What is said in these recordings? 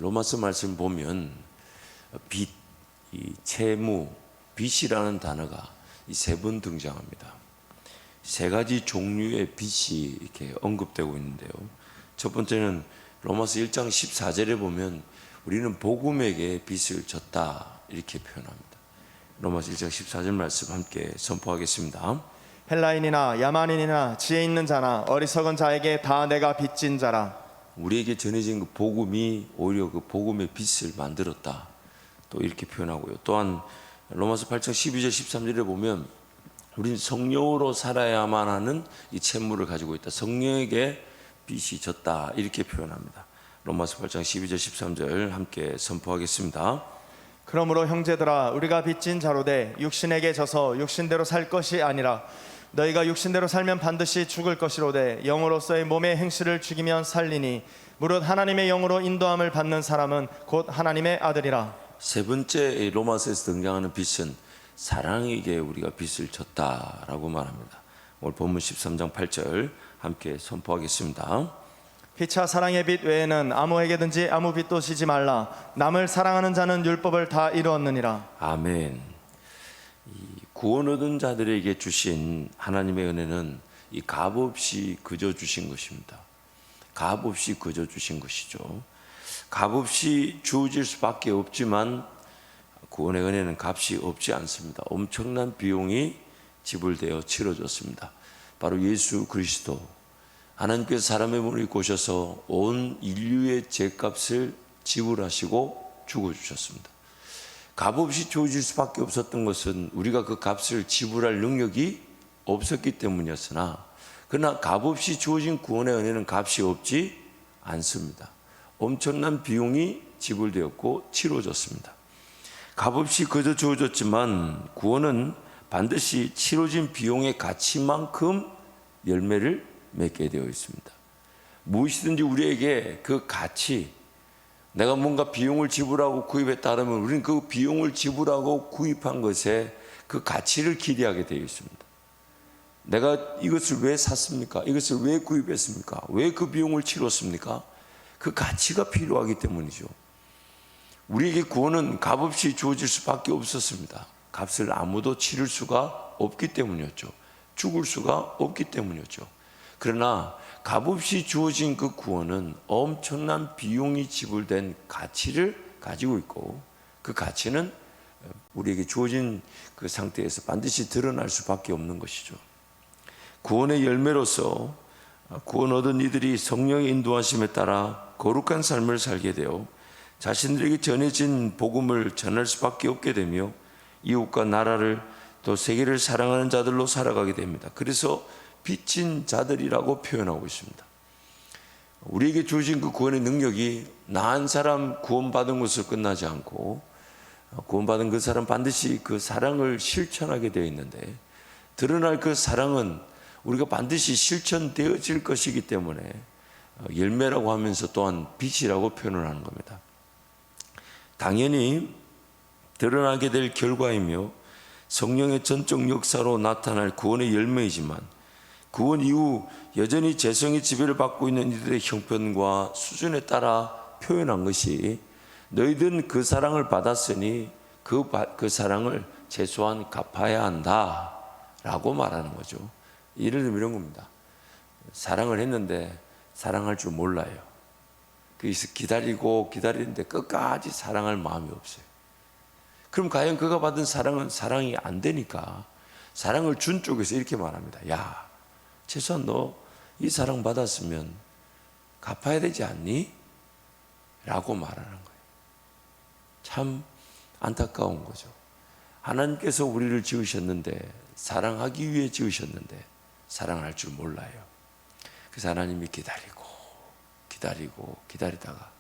로마서 말씀 보면 빚, 이 채무, 빚이라는 단어가 이 세 번 등장합니다. 세 가지 종류의 빚이 이렇게 언급되고 있는데요. 첫 번째는 로마서 1장 14절에 보면 우리는 복음에게 빚을 졌다 이렇게 표현합니다. 로마서 1장 14절 말씀 함께 선포하겠습니다. 헬라인이나 야만인이나 지혜 있는 자나 어리석은 자에게 다 내가 빚진 자라. 우리에게 전해진 그 복음이 오히려 그 복음의 빚을 만들었다 또 이렇게 표현하고요. 또한 로마서 8장 12절 13절에 보면 우리는 성령으로 살아야만 하는 이 채무를 가지고 있다. 성령에게 빚이 졌다 이렇게 표현합니다. 로마서 8장 12절 13절 함께 선포하겠습니다. 그러므로 형제들아 우리가 빚진 자로되 육신에게 져서 육신대로 살 것이 아니라 너희가 육신대로 살면 반드시 죽을 것이로되 영으로서의 몸의 행실을 죽이면 살리니 무릇 하나님의 영으로 인도함을 받는 사람은 곧 하나님의 아들이라. 세 번째 로마서에서 등장하는 빚은 사랑에게 우리가 빚을 졌다라고 말합니다. 오늘 본문 13장 8절 함께 선포하겠습니다. 피차 사랑의 빚 외에는 아무에게든지 아무 빚도 지지 말라. 남을 사랑하는 자는 율법을 다 이루었느니라. 아멘. 구원 얻은 자들에게 주신 하나님의 은혜는 이 값없이 그저 주신 것입니다. 값없이 그저 주신 것이죠. 값없이 주어질 수밖에 없지만 구원의 은혜는 값이 없지 않습니다. 엄청난 비용이 지불되어 치러졌습니다. 바로 예수 그리스도, 하나님께서 사람의 몸을 입고 오셔서 온 인류의 죄값을 지불하시고 죽어주셨습니다. 값없이 주어질 수밖에 없었던 것은 우리가 그 값을 지불할 능력이 없었기 때문이었으나, 그러나 값없이 주어진 구원의 은혜는 값이 없지 않습니다. 엄청난 비용이 지불되었고 치러졌습니다. 값없이 그저 주어졌지만 구원은 반드시 치러진 비용의 가치만큼 열매를 맺게 되어 있습니다. 무엇이든지 우리에게 그 가치, 내가 뭔가 비용을 지불하고 구입했다 하면 우리는 그 비용을 지불하고 구입한 것에 그 가치를 기대하게 되어 있습니다. 내가 이것을 왜 샀습니까? 이것을 왜 구입했습니까? 왜 그 비용을 치렀습니까? 그 가치가 필요하기 때문이죠. 우리에게 구원은 값없이 주어질 수밖에 없었습니다. 값을 아무도 치를 수가 없기 때문이었죠. 죽을 수가 없기 때문이었죠. 그러나 값없이 주어진 그 구원은 엄청난 비용이 지불된 가치를 가지고 있고, 그 가치는 우리에게 주어진 그 상태에서 반드시 드러날 수밖에 없는 것이죠. 구원의 열매로서 구원 얻은 이들이 성령의 인도하심에 따라 거룩한 삶을 살게 되어 자신들에게 전해진 복음을 전할 수밖에 없게 되며 이웃과 나라를 또 세계를 사랑하는 자들로 살아가게 됩니다. 그래서 빚진 자들이라고 표현하고 있습니다. 우리에게 주어진 그 구원의 능력이 나 한 사람 구원받은 것으로 끝나지 않고 구원받은 그 사람 반드시 그 사랑을 실천하게 되어 있는데, 드러날 그 사랑은 우리가 반드시 실천되어질 것이기 때문에 열매라고 하면서 또한 빚이라고 표현을 하는 겁니다. 당연히 드러나게 될 결과이며 성령의 전적 역사로 나타날 구원의 열매이지만, 구원 이후 여전히 죄성의 지배를 받고 있는 이들의 형편과 수준에 따라 표현한 것이 너희들은 그 사랑을 받았으니 그 사랑을 최소한 갚아야 한다 라고 말하는 거죠. 예를 들면 이런 겁니다. 사랑을 했는데 사랑할 줄 몰라요. 그래서 기다리고 기다리는데 끝까지 사랑할 마음이 없어요. 그럼 과연 그가 받은 사랑은 사랑이 안 되니까 사랑을 준 쪽에서 이렇게 말합니다. 야, 최소한 너 이 사랑 받았으면 갚아야 되지 않니? 라고 말하는 거예요. 참 안타까운 거죠. 하나님께서 우리를 지으셨는데, 사랑하기 위해 지으셨는데 사랑할 줄 몰라요. 그래서 하나님이 기다리다가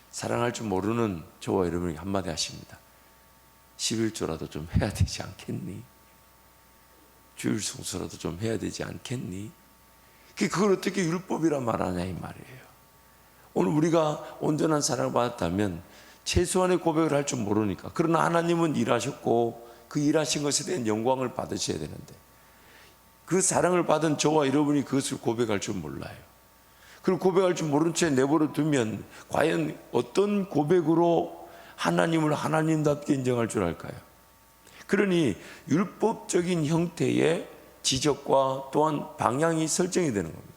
사랑할 줄 모르는 저와 여러분이 한마디 하십니다. 11조라도 좀 해야 되지 않겠니? 주일 성수라도 좀 해야 되지 않겠니? 그걸 어떻게 율법이라 말하냐 이 말이에요. 오늘 우리가 온전한 사랑을 받았다면 최소한의 고백을 할 줄 모르니까, 그러나 하나님은 일하셨고 그 일하신 것에 대한 영광을 받으셔야 되는데 그 사랑을 받은 저와 여러분이 그것을 고백할 줄 몰라요. 그리고 고백할 줄 모른 채 내버려 두면 과연 어떤 고백으로 하나님을 하나님답게 인정할 줄 알까요? 그러니 율법적인 형태의 지적과 또한 방향이 설정이 되는 겁니다.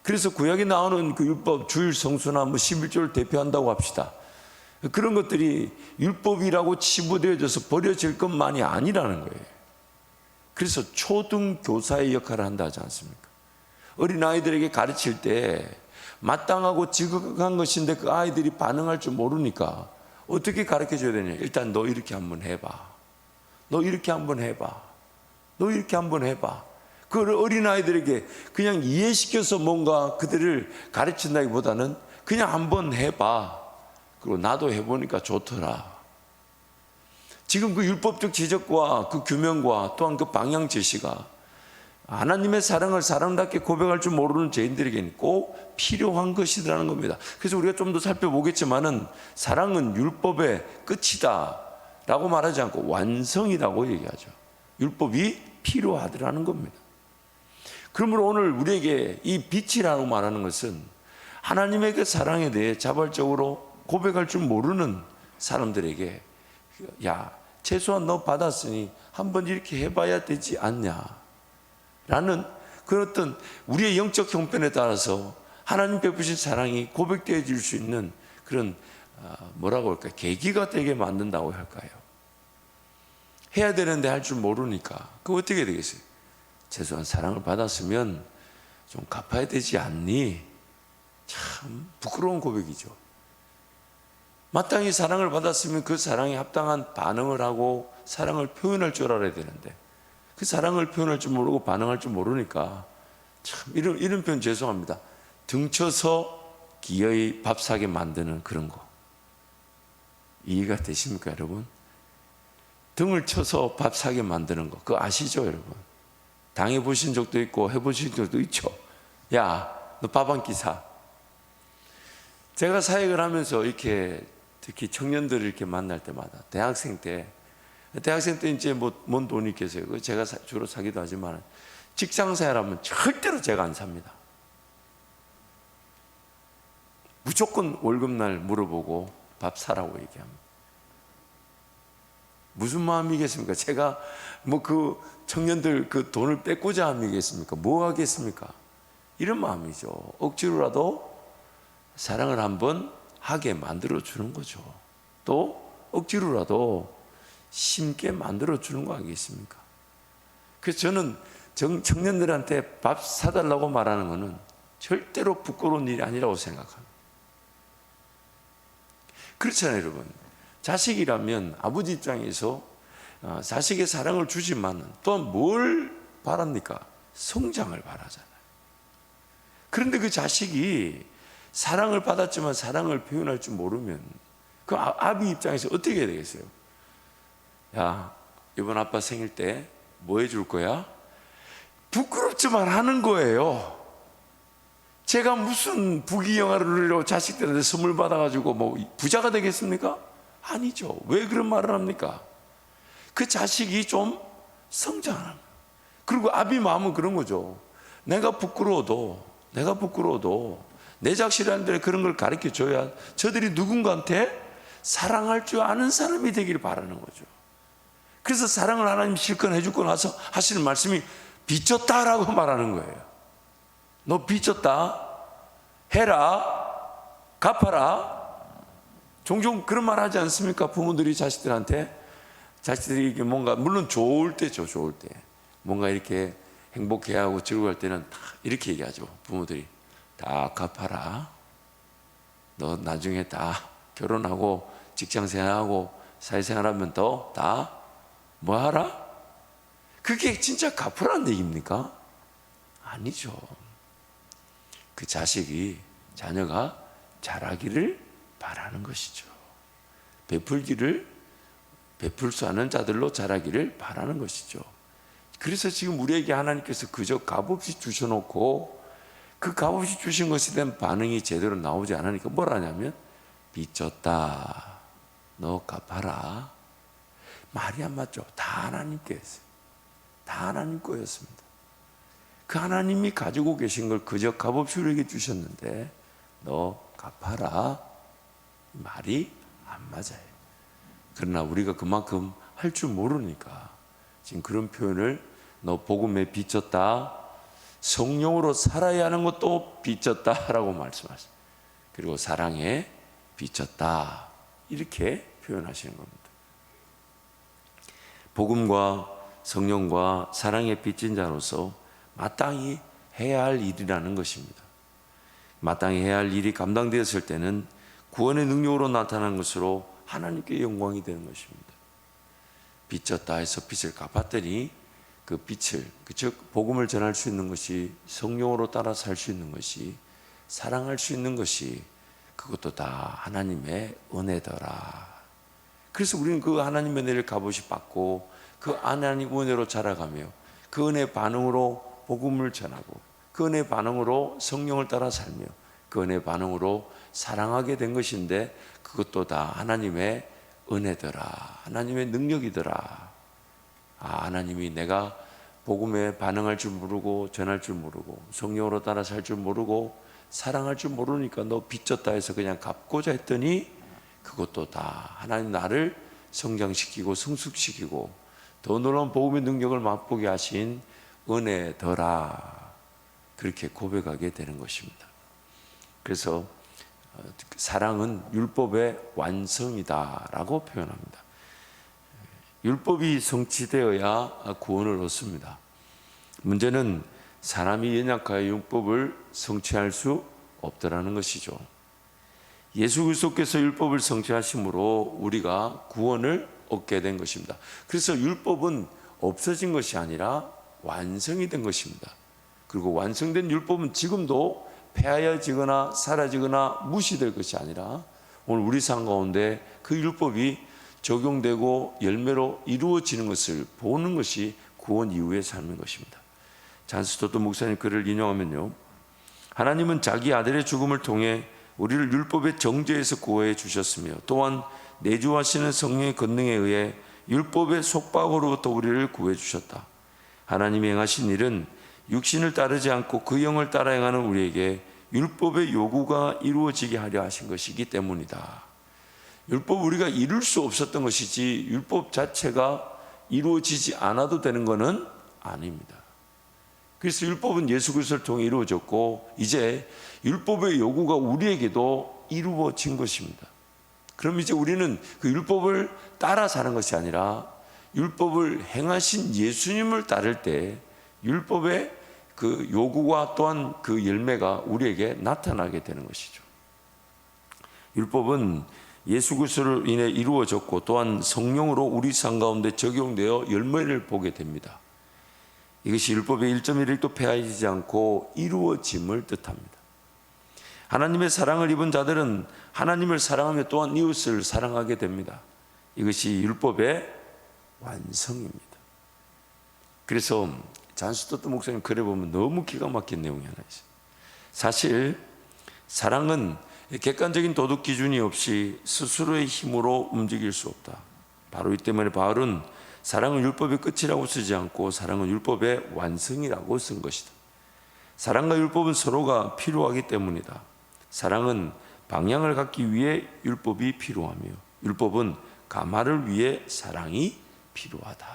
그래서 구약에 나오는 그 율법, 주일 성수나 11조를 대표한다고 합시다. 그런 것들이 율법이라고 치부되어져서 버려질 것만이 아니라는 거예요. 그래서 초등교사의 역할을 한다 하지 않습니까? 어린아이들에게 가르칠 때 마땅하고 지극한 것인데 그 아이들이 반응할 줄 모르니까 어떻게 가르쳐 줘야 되냐? 일단 너 이렇게 한번 해봐. 너 이렇게 한번 해봐. 너 이렇게 한번 해봐. 그 어린아이들에게 그냥 이해시켜서 뭔가 그들을 가르친다기보다는 그냥 한번 해봐. 그리고 나도 해보니까 좋더라. 지금 그 율법적 지적과 그 규명과 또한 그 방향 제시가 하나님의 사랑을 사랑답게 고백할 줄 모르는 죄인들에게는 꼭 필요한 것이라는 겁니다. 그래서 우리가 좀 더 살펴보겠지만은 사랑은 율법의 끝이다 라고 말하지 않고 완성이라고 얘기하죠. 율법이 필요하더라는 겁니다. 그러므로 오늘 우리에게 이 빛이라고 말하는 것은 하나님의 그 사랑에 대해 자발적으로 고백할 줄 모르는 사람들에게 야, 최소한 너 받았으니 한번 이렇게 해봐야 되지 않냐 라는 그런 어떤 우리의 영적 형편에 따라서 하나님 베푸신 사랑이 고백되어질 수 있는 그런 뭐라고 할까요? 계기가 되게 만든다고 할까요? 해야 되는데 할 줄 모르니까 그거 어떻게 되겠어요? 최소한 사랑을 받았으면 좀 갚아야 되지 않니? 참 부끄러운 고백이죠. 마땅히 사랑을 받았으면 그 사랑에 합당한 반응을 하고 사랑을 표현할 줄 알아야 되는데 그 사랑을 표현할 줄 모르고 반응할 줄 모르니까 참 이런 표현 죄송합니다. 등쳐서 기어이 밥 사게 만드는 그런 거 이해가 되십니까 여러분? 등을 쳐서 밥 사게 만드는 거 그거 아시죠 여러분? 당해보신 적도 있고 해보신 적도 있죠. 야, 너 밥 한 끼 사. 제가 사역을 하면서 이렇게 특히 청년들을 이렇게 만날 때마다 대학생 때 이제 뭔 돈이 있겠어요. 제가 주로 사기도 하지만 직장 생활하면 절대로 제가 안 삽니다. 무조건 월급날 물어보고 밥 사라고 얘기합니다. 무슨 마음이겠습니까? 제가 그 청년들 그 돈을 뺏고자 함이겠습니까? 뭐 하겠습니까? 이런 마음이죠. 억지로라도 사랑을 한번 하게 만들어 주는 거죠. 또 억지로라도 심게 만들어 주는 거 아니겠습니까? 그래서 저는 청년들한테 밥 사달라고 말하는 것은 절대로 부끄러운 일이 아니라고 생각합니다. 그렇잖아요 여러분. 자식이라면 아버지 입장에서 자식의 사랑을 주지만 또한 뭘 바랍니까? 성장을 바라잖아요. 그런데 그 자식이 사랑을 받았지만 사랑을 표현할 줄 모르면 그 아비 입장에서 어떻게 해야 되겠어요? 야, 이번 아빠 생일 때 뭐 해줄 거야? 부끄럽지만 하는 거예요. 제가 무슨 부귀영화를 누리려고 자식들한테 선물 받아가지고 뭐 부자가 되겠습니까? 아니죠. 왜 그런 말을 합니까? 그 자식이 좀 성장하는. 그리고 아비 마음은 그런 거죠. 내가 부끄러워도 내 자식들한테 그런 걸 가르쳐 줘야 저들이 누군가한테 사랑할 줄 아는 사람이 되기를 바라는 거죠. 그래서 사랑을 하나님 실컷 해주고 나서 하시는 말씀이 빚졌다라고 말하는 거예요. 너 빚졌다. 해라. 갚아라. 종종 그런 말 하지 않습니까? 부모들이 자식들한테. 자식들이 이게 뭔가 물론 좋을 때죠. 좋을 때. 뭔가 이렇게 행복해하고 즐거워할 때는 다 이렇게 얘기하죠. 부모들이. 다 갚아라. 너 나중에 다 결혼하고 직장생활하고 사회생활하면 다 뭐 하라? 그게 진짜 갚으라는 얘기입니까? 아니죠. 그 자녀가 자라기를 바라는 것이죠. 베풀 수 아는 자들로 자라기를 바라는 것이죠. 그래서 지금 우리에게 하나님께서 그저 값없이 주셔놓고 그 값없이 주신 것에 대한 반응이 제대로 나오지 않으니까 뭘 하냐면 빚졌다. 너 갚아라. 말이 안 맞죠. 다 하나님께 했어요. 다 하나님 거였습니다. 그 하나님이 가지고 계신 걸 그저 값없이 우리에게 주셨는데 너 갚아라, 말이 안 맞아요. 그러나 우리가 그만큼 할 줄 모르니까 지금 그런 표현을 너 복음에 빚졌다, 성령으로 살아야 하는 것도 빚졌다라고 말씀하세요. 그리고 사랑에 빚졌다, 이렇게 표현하시는 겁니다. 복음과 성령과 사랑에 빚진 자로서 마땅히 해야 할 일이라는 것입니다. 마땅히 해야 할 일이 감당되었을 때는 구원의 능력으로 나타나는 것으로 하나님께 영광이 되는 것입니다. 빚졌다 해서 빚을 갚았더니 그 빚을, 즉 복음을 전할 수 있는 것이, 성령으로 따라 살 수 있는 것이, 사랑할 수 있는 것이, 그것도 다 하나님의 은혜더라. 그래서 우리는 그 하나님의 은혜를 값없이 받고 그 하나님 은혜로 자라가며 그 은혜 반응으로 복음을 전하고 그 은혜 반응으로 성령을 따라 살며 그 은혜 반응으로 사랑하게 된 것인데, 그것도 다 하나님의 은혜더라, 하나님의 능력이더라. 하나님이 내가 복음에 반응할 줄 모르고 전할 줄 모르고 성령으로 따라 살 줄 모르고 사랑할 줄 모르니까 너 빚졌다 해서 그냥 갚고자 했더니 그것도 다 하나님 나를 성장시키고 성숙시키고 더 놀라운 복음의 능력을 맛보게 하신 은혜더라, 그렇게 고백하게 되는 것입니다. 그래서 사랑은 율법의 완성이다라고 표현합니다. 율법이 성취되어야 구원을 얻습니다. 문제는 사람이 연약하여 율법을 성취할 수 없더라는 것이죠. 예수 그리스도께서 율법을 성취하심으로 우리가 구원을 얻게 된 것입니다. 그래서 율법은 없어진 것이 아니라 완성이 된 것입니다. 그리고 완성된 율법은 지금도 폐하여지거나 사라지거나 무시될 것이 아니라 오늘 우리 삶 가운데 그 율법이 적용되고 열매로 이루어지는 것을 보는 것이 구원 이후의 삶인 것입니다. 잔스토트 목사님 글을 인용하면요, 하나님은 자기 아들의 죽음을 통해 우리를 율법의 정죄에서 구원해 주셨으며 또한 내주하시는 성령의 권능에 의해 율법의 속박으로부터 우리를 구해 주셨다. 하나님이 행하신 일은 육신을 따르지 않고 그 영을 따라 행하는 우리에게 율법의 요구가 이루어지게 하려 하신 것이기 때문이다. 율법 우리가 이룰 수 없었던 것이지 율법 자체가 이루어지지 않아도 되는 것은 아닙니다. 그래서 율법은 예수 그리스도를 통해 이루어졌고 이제 율법의 요구가 우리에게도 이루어진 것입니다. 그럼 이제 우리는 그 율법을 따라 사는 것이 아니라 율법을 행하신 예수님을 따를 때 율법의 그 요구와 또한 그 열매가 우리에게 나타나게 되는 것이죠. 율법은 예수 그리스도로 인해 이루어졌고 또한 성령으로 우리 삶 가운데 적용되어 열매를 보게 됩니다. 이것이 율법의 1.1도 폐하지 않고 이루어짐을 뜻합니다. 하나님의 사랑을 입은 자들은 하나님을 사랑하며 또한 이웃을 사랑하게 됩니다. 이것이 율법의 완성입니다. 그래서 잔스토트 목사님 글에 보면 너무 기가 막힌 내용이 하나 있어요. 사실 사랑은 객관적인 도덕 기준이 없이 스스로의 힘으로 움직일 수 없다. 바로 이 때문에 바울은 사랑은 율법의 끝이라고 쓰지 않고 사랑은 율법의 완성이라고 쓴 것이다. 사랑과 율법은 서로가 필요하기 때문이다. 사랑은 방향을 갖기 위해 율법이 필요하며 율법은 감화를 위해 사랑이 필요하다.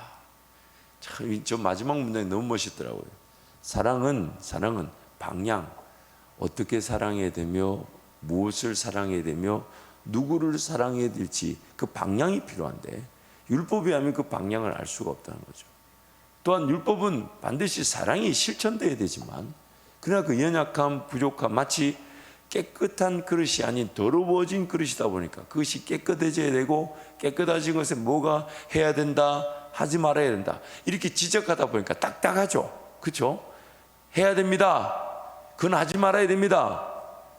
참, 저 마지막 문장이 너무 멋있더라고요. 사랑은 방향, 어떻게 사랑해야 되며 무엇을 사랑해야 되며 누구를 사랑해야 될지 그 방향이 필요한데 율법에 하면 그 방향을 알 수가 없다는 거죠. 또한 율법은 반드시 사랑이 실천돼야 되지만 그러나 그 연약함, 부족함, 마치 깨끗한 그릇이 아닌 더러워진 그릇이다 보니까 그것이 깨끗해져야 되고 깨끗해진 것에 뭐가 해야 된다, 하지 말아야 된다 이렇게 지적하다 보니까 딱딱하죠. 그렇죠? 해야 됩니다. 그건 하지 말아야 됩니다.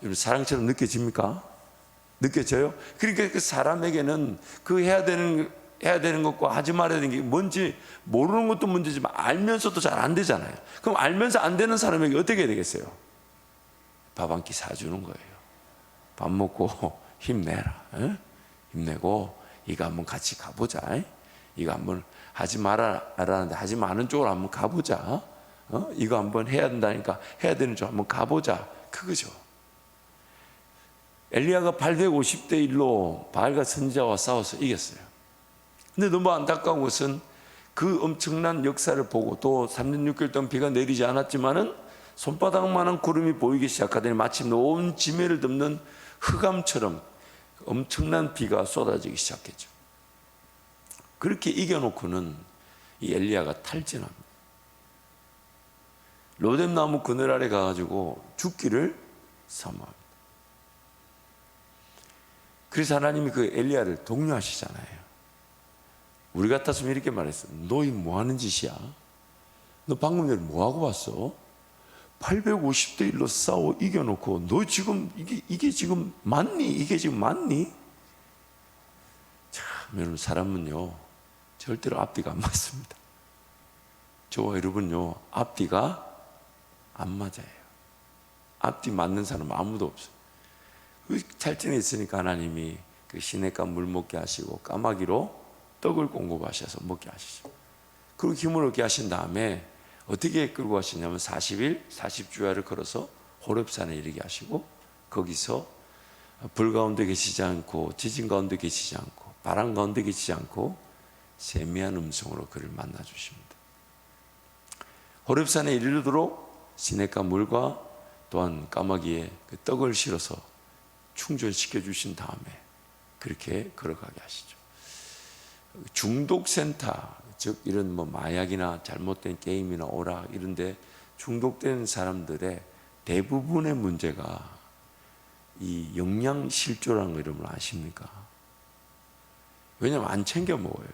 여러분 사랑처럼 느껴집니까? 느껴져요? 그러니까 그 사람에게는 그 해야 되는 것과 하지 말아야 되는 게 뭔지 모르는 것도 문제지만 알면서도 잘 안 되잖아요. 그럼 알면서 안 되는 사람에게 어떻게 해야 되겠어요? 밥 한 끼 사주는 거예요. 밥 먹고 힘내라. 에? 힘내고 이거 한번 같이 가보자. 이거 한번 하지 말아라는데 하지 마는 쪽으로 한번 가보자. 이거 한번 해야 된다니까 해야 되는 줄 한번 가보자. 그거죠. 엘리야가 850대 1로 바알과 선지자와 싸워서 이겼어요. 근데 너무 안타까운 것은 그 엄청난 역사를 보고 또 3년 6개월 동안 비가 내리지 않았지만은 손바닥만한 구름이 보이기 시작하더니 마침 온 지면을 덮는 흑암처럼 엄청난 비가 쏟아지기 시작했죠. 그렇게 이겨놓고는 이 엘리야가 탈진합니다. 로뎀나무 그늘 아래 가가지고 죽기를 사모합니다. 그래서 하나님이 그 엘리야를 독려하시잖아요. 우리 같았으면 이렇게 말했어. 너 이 뭐 하는 짓이야? 너 방금 전에 뭐 하고 왔어? 850대 1로 싸워 이겨놓고 너 지금 이게 지금 맞니? 이게 지금 맞니? 참, 여러분, 사람은요 절대로 앞뒤가 안 맞습니다. 저와 여러분요 앞뒤가 안 맞아요. 앞뒤 맞는 사람 아무도 없어요. 그 탈진에 있으니까 하나님이 그 시냇가 물 먹게 하시고 까마귀로 떡을 공급하셔서 먹게 하시죠. 그리고 힘을 얻게 하신 다음에 어떻게 끌고 가시냐면 40일 40주야를 걸어서 호렙산에 이르게 하시고 거기서 불 가운데 계시지 않고 지진 가운데 계시지 않고 바람 가운데 계시지 않고 세미한 음성으로 그를 만나 주십니다. 호렙산에 이르도록 시냇가 물과 또한 까마귀에 그 떡을 실어서 충전시켜 주신 다음에 그렇게 걸어가게 하시죠. 중독센터, 즉 이런 뭐 마약이나 잘못된 게임이나 오락 이런데 중독된 사람들의 대부분의 문제가 이 영양실조라는 거 여러분 아십니까? 왜냐하면 안 챙겨 먹어요.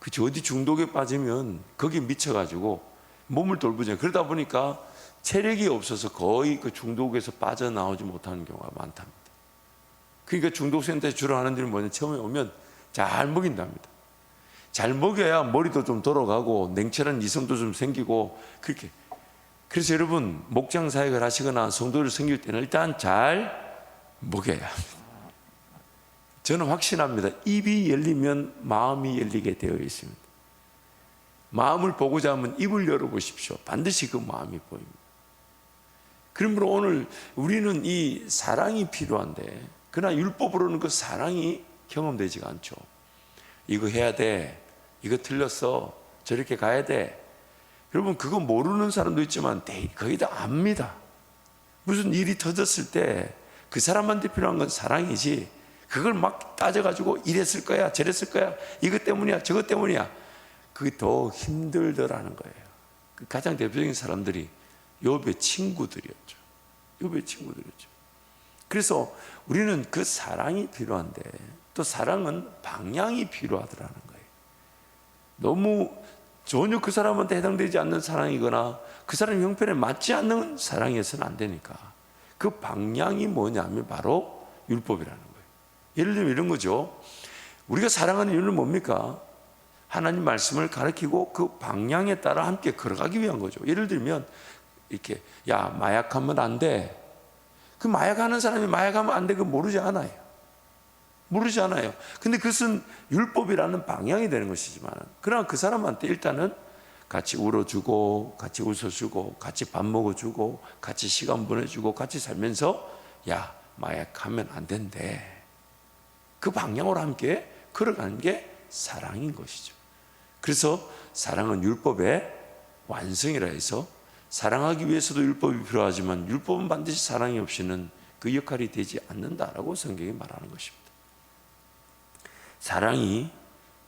그치, 어디 중독에 빠지면 거기에 미쳐가지고 몸을 돌보잖아요. 그러다 보니까 체력이 없어서 거의 그 중독에서 빠져나오지 못하는 경우가 많답니다. 그러니까 중독센터에 주로 하는 일은 뭐냐, 처음에 오면 잘 먹인답니다. 잘 먹여야 머리도 좀 돌아가고 냉철한 이성도 좀 생기고 그렇게. 그래서 여러분, 목장 사역을 하시거나 성도를 섬길 때는 일단 잘 먹여야 합니다. 저는 확신합니다. 입이 열리면 마음이 열리게 되어 있습니다. 마음을 보고자 하면 입을 열어보십시오. 반드시 그 마음이 보입니다. 그러므로 오늘 우리는 이 사랑이 필요한데, 그러나 율법으로는 그 사랑이 경험되지가 않죠. 이거 해야 돼, 이거 틀렸어, 저렇게 가야 돼. 여러분, 그거 모르는 사람도 있지만 거의 다 압니다. 무슨 일이 터졌을 때 그 사람한테 필요한 건 사랑이지, 그걸 막 따져가지고 이랬을 거야, 저랬을 거야, 이것 때문이야, 저것 때문이야, 그게 더 힘들더라는 거예요. 가장 대표적인 사람들이 욥의 친구들이었죠. 욥의 친구들이었죠. 그래서 우리는 그 사랑이 필요한데, 또 사랑은 방향이 필요하더라는 거예요. 너무 전혀 그 사람한테 해당되지 않는 사랑이거나 그 사람 형편에 맞지 않는 사랑이어서는 안 되니까 그 방향이 뭐냐면 바로 율법이라는 거예요. 예를 들면 이런 거죠. 우리가 사랑하는 이유는 뭡니까? 하나님 말씀을 가르치고 그 방향에 따라 함께 걸어가기 위한 거죠. 예를 들면 이렇게, 야, 마약하면 안 돼. 그 마약하는 사람이 마약하면 안 돼, 그거 모르지 않아요. 모르지 않아요. 근데 그것은 율법이라는 방향이 되는 것이지만, 그러나 그 사람한테 일단은 같이 울어주고, 같이 웃어주고, 같이 밥 먹어주고, 같이 시간 보내주고, 같이 살면서, 야, 마약하면 안 된대. 그 방향으로 함께 걸어가는 게 사랑인 것이죠. 그래서 사랑은 율법의 완성이라 해서, 사랑하기 위해서도 율법이 필요하지만 율법은 반드시 사랑이 없이는 그 역할이 되지 않는다라고 성경이 말하는 것입니다. 사랑이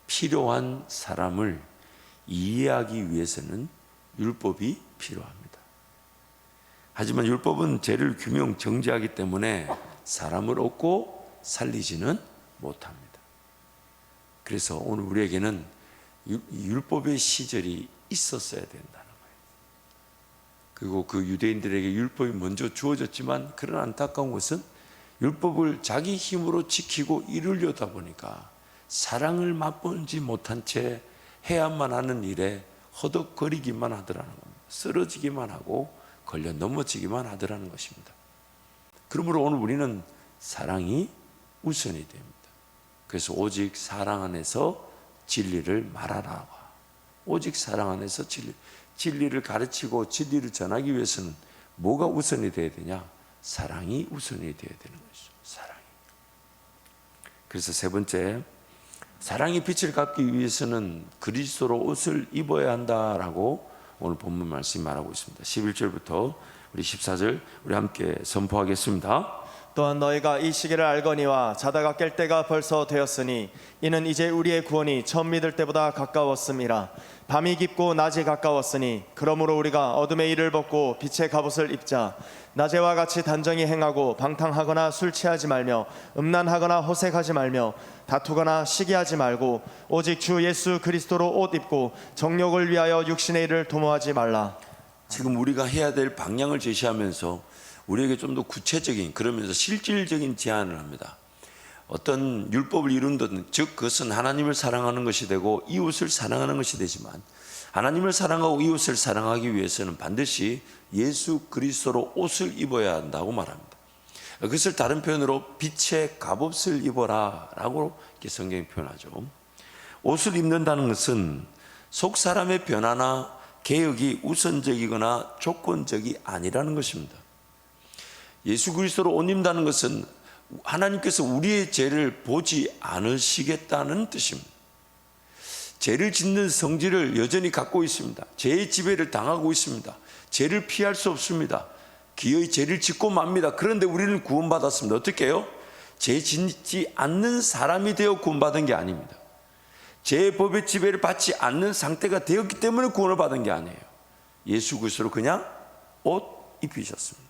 필요한 사람을 이해하기 위해서는 율법이 필요합니다. 하지만 율법은 죄를 규명 정죄하기 때문에 사람을 얻고 살리지는 못합니다. 그래서 오늘 우리에게는 율법의 시절이 있었어야 된다는 거예요. 그리고 그 유대인들에게 율법이 먼저 주어졌지만, 그런 안타까운 것은 율법을 자기 힘으로 지키고 이루려다 보니까 사랑을 맛보지 못한 채 해야만 하는 일에 허덕거리기만 하더라는 겁니다. 쓰러지기만 하고 걸려 넘어지기만 하더라는 것입니다. 그러므로 오늘 우리는 사랑이 우선이 됩니다. 그래서 오직 사랑 안에서 진리를 말하라. 오직 사랑 안에서 진리를 가르치고 진리를 전하기 위해서는 뭐가 우선이 되어야 되냐? 사랑이 우선이 되어야 되는 것이죠. 사랑이. 그래서 세 번째, 사랑이 빛을 갚기 위해서는 그리스도로 옷을 입어야 한다라고 오늘 본문 말씀이 말하고 있습니다. 11절부터 우리 14절 우리 함께 선포하겠습니다. 또한 너희가 이 시기를 알거니와 자다가 깰 때가 벌써 되었으니 이는 이제 우리의 구원이 처음 믿을 때보다 가까웠음이라. 밤이 깊고 낮이 가까웠으니 그러므로 우리가 어둠의 일을 벗고 빛의 갑옷을 입자. 낮에와 같이 단정히 행하고 방탕하거나 술 취하지 말며 음란하거나 호색하지 말며 다투거나 시기하지 말고 오직 주 예수 그리스도로 옷 입고 정욕을 위하여 육신의 일을 도모하지 말라. 지금 우리가 해야 될 방향을 제시하면서 우리에게 좀 더 구체적인, 그러면서 실질적인 제안을 합니다. 어떤 율법을 이룬다든, 즉 그것은 하나님을 사랑하는 것이 되고 이웃을 사랑하는 것이 되지만, 하나님을 사랑하고 이웃을 사랑하기 위해서는 반드시 예수 그리스도로 옷을 입어야 한다고 말합니다. 그것을 다른 표현으로 빛의 갑옷을 입어라 라고 이렇게 성경이 표현하죠. 옷을 입는다는 것은 속 사람의 변화나 개혁이 우선적이거나 조건적이 아니라는 것입니다. 예수 그리스도로 옷 입는다는 것은 하나님께서 우리의 죄를 보지 않으시겠다는 뜻입니다. 죄를 짓는 성질을 여전히 갖고 있습니다. 죄의 지배를 당하고 있습니다. 죄를 피할 수 없습니다. 기어이 죄를 짓고 맙니다. 그런데 우리는 구원받았습니다. 어떻게 해요? 죄 짓지 않는 사람이 되어 구원받은 게 아닙니다. 죄의 법의 지배를 받지 않는 상태가 되었기 때문에 구원을 받은 게 아니에요. 예수 그리스도로 그냥 옷 입히셨습니다.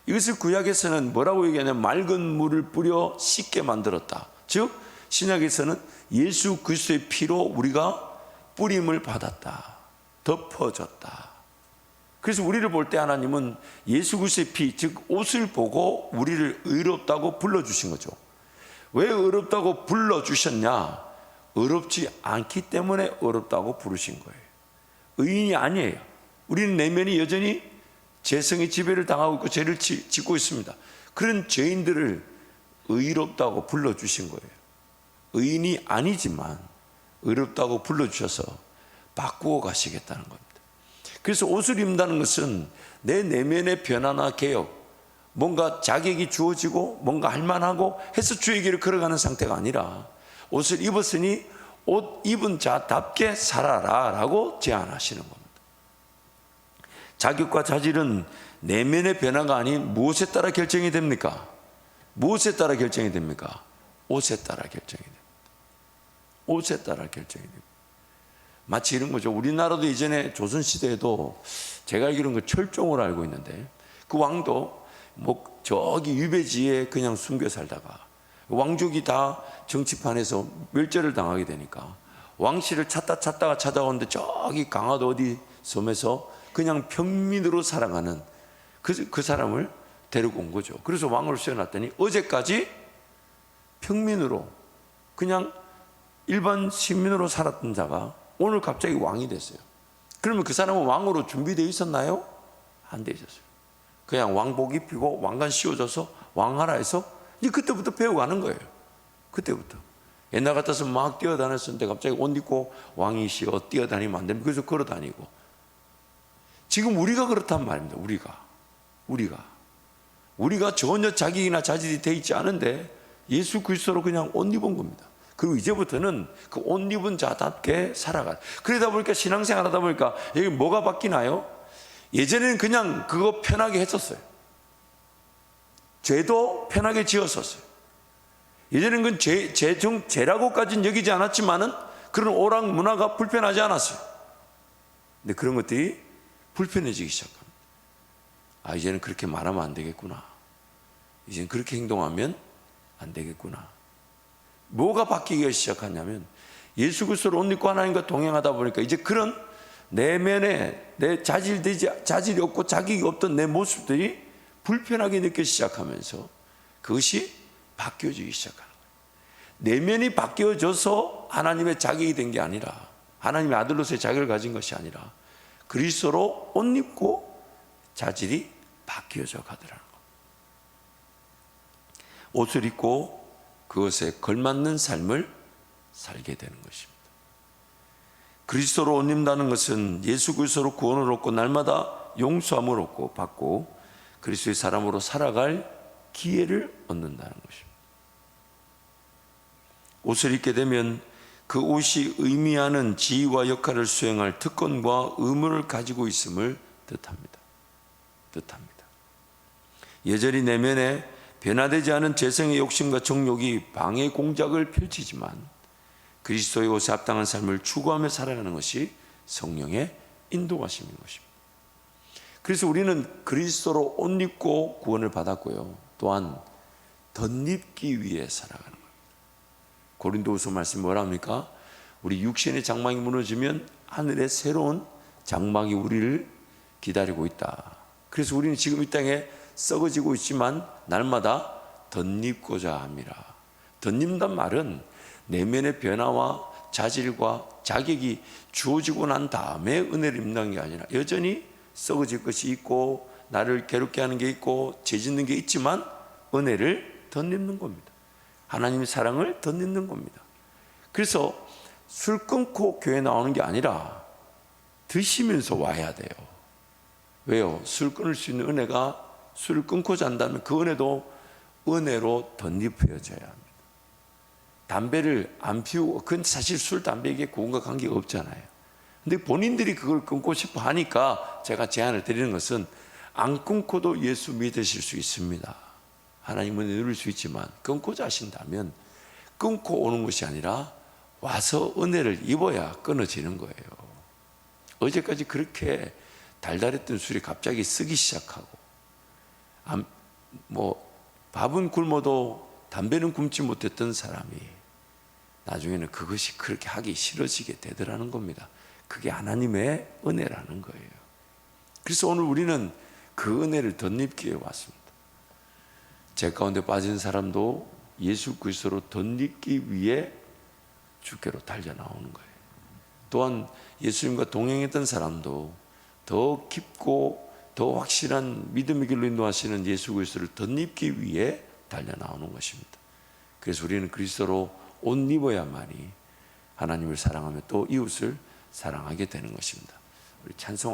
이것을 구약에서는 뭐라고 얘기하냐면 맑은 물을 뿌려 씻게 만들었다. 즉 신약에서는 예수 그리스도의 피로 우리가 뿌림을 받았다. 덮어졌다. 그래서 우리를 볼 때 하나님은 예수 그리스도의 피, 즉 옷을 보고 우리를 의롭다고 불러주신 거죠. 왜 의롭다고 불러주셨냐? 의롭지 않기 때문에 의롭다고 부르신 거예요. 의인이 아니에요. 우리는 내면이 여전히 죄성의 지배를 당하고 있고 죄를 짓고 있습니다. 그런 죄인들을 의롭다고 불러주신 거예요. 의인이 아니지만 의롭다고 불러주셔서 바꾸어 가시겠다는 겁니다. 그래서 옷을 입는다는 것은 내 내면의 변화나 개혁, 뭔가 자격이 주어지고 뭔가 할만하고 해서 주의 길을 걸어가는 상태가 아니라 옷을 입었으니 옷 입은 자답게 살아라 라고 제안하시는 겁니다. 자격과 자질은 내면의 변화가 아닌 무엇에 따라 결정이 됩니까? 무엇에 따라 결정이 됩니까? 옷에 따라 결정이 됩니다. 옷에 따라 결정이 됩니다. 마치 이런 거죠. 우리나라도 이전에 조선시대에도 제가 알기로는 그 철종을 알고 있는데 그 왕도 뭐 저기 유배지에 그냥 숨겨 살다가 왕족이 다 정치판에서 멸절을 당하게 되니까 왕실을 찾다가 찾아오는데 저기 강화도 어디 섬에서 그냥 평민으로 살아가는 그 사람을 데리고 온 거죠. 그래서 왕으로 세워놨더니 어제까지 평민으로 그냥 일반 시민으로 살았던 자가 오늘 갑자기 왕이 됐어요. 그러면 그 사람은 왕으로 준비되어 있었나요? 안 되어 있었어요. 그냥 왕복 입히고 왕관 씌워줘서 왕하라 해서 이제 그때부터 배워가는 거예요. 그때부터. 옛날 같았으면 막 뛰어다녔었는데 갑자기 옷 입고 왕이시여 뛰어다니면 안 됩니다. 그래서 걸어다니고. 지금 우리가 그렇단 말입니다. 우리가 전혀 자격이나 자질이 되어 있지 않은데 예수 그리스도로 그냥 옷 입은 겁니다. 그리고 이제부터는 그 옷 입은 자답게 살아가. 그러다 보니까 신앙생활 하다 보니까 여기 뭐가 바뀌나요? 예전에는 그냥 그거 편하게 했었어요. 죄도 편하게 지었었어요. 예전에는 그건 죄라고까지는 여기지 않았지만은 그런 오락 문화가 불편하지 않았어요. 근데 그런 것들이 불편해지기 시작합니다. 아, 이제는 그렇게 말하면 안 되겠구나. 이제는 그렇게 행동하면 안 되겠구나. 뭐가 바뀌기 시작하냐면 예수 그리스도로 옷 입고 하나님과 동행하다 보니까 이제 그런 내면에 내 자질이 없고 자격이 없던 내 모습들이 불편하게 느껴지기 시작하면서 그것이 바뀌어지기 시작하는 거예요. 내면이 바뀌어져서 하나님의 자격이 된 게 아니라 하나님의 아들로서의 자격을 가진 것이 아니라 그리스도로 옷 입고 자질이 바뀌어져 가더라는 겁니다. 옷을 입고 그것에 걸맞는 삶을 살게 되는 것입니다. 그리스도로 옷 입는다는 것은 예수 그리스도로 구원을 얻고 날마다 용서함을 받고 그리스도의 사람으로 살아갈 기회를 얻는다는 것입니다. 옷을 입게 되면 그 옷이 의미하는 지위와 역할을 수행할 특권과 의무를 가지고 있음을 뜻합니다. 여전히 내면에 변화되지 않은 재성의 욕심과 정욕이 방해 공작을 펼치지만 그리스도의 옷에 합당한 삶을 추구하며 살아가는 것이 성령의 인도하심인 것입니다. 그래서 우리는 그리스도로 옷 입고 구원을 받았고요. 또한 덧입기 위해 살아가는 겁니다. 고린도후서 말씀 뭐라 합니까? 우리 육신의 장막이 무너지면 하늘의 새로운 장막이 우리를 기다리고 있다. 그래서 우리는 지금 이 땅에 썩어지고 있지만 날마다 덧입고자 합니다. 덧입는단 말은 내면의 변화와 자질과 자격이 주어지고 난 다음에 은혜를 입는 게 아니라 여전히 썩어질 것이 있고 나를 괴롭게 하는 게 있고 죄짓는 게 있지만 은혜를 덧입는 겁니다. 하나님의 사랑을 덧입는 겁니다. 그래서 술 끊고 교회 나오는 게 아니라 드시면서 와야 돼요. 왜요? 술 끊을 수 있는 은혜가 술을 끊고 잔다면 그 은혜도 은혜로 덧입혀져야 합니다. 담배를 안 피우고, 그건 사실 술, 담배에게 그것과 관계가 없잖아요. 근데 본인들이 그걸 끊고 싶어 하니까 제가 제안을 드리는 것은 안 끊고도 예수 믿으실 수 있습니다. 하나님은 누릴 수 있지만 끊고자 하신다면 끊고 오는 것이 아니라 와서 은혜를 입어야 끊어지는 거예요. 어제까지 그렇게 달달했던 술이 갑자기 쓰기 시작하고 밥은 굶어도 담배는 굶지 못했던 사람이 나중에는 그것이 그렇게 하기 싫어지게 되더라는 겁니다. 그게 하나님의 은혜라는 거예요. 그래서 오늘 우리는 그 은혜를 덧입기에 왔습니다. 제 가운데 빠진 사람도 예수 그리스도로 덧입기 위해 주께로 달려 나오는 거예요. 또한 예수님과 동행했던 사람도 더 깊고 더 확실한 믿음의 길로 인도하시는 예수 그리스도를 덧입기 위해 달려 나오는 것입니다. 그래서 우리는 그리스도로 옷 입어야만이 하나님을 사랑하며 또 이웃을 사랑하게 되는 것입니다. 우리 찬송하겠습니다.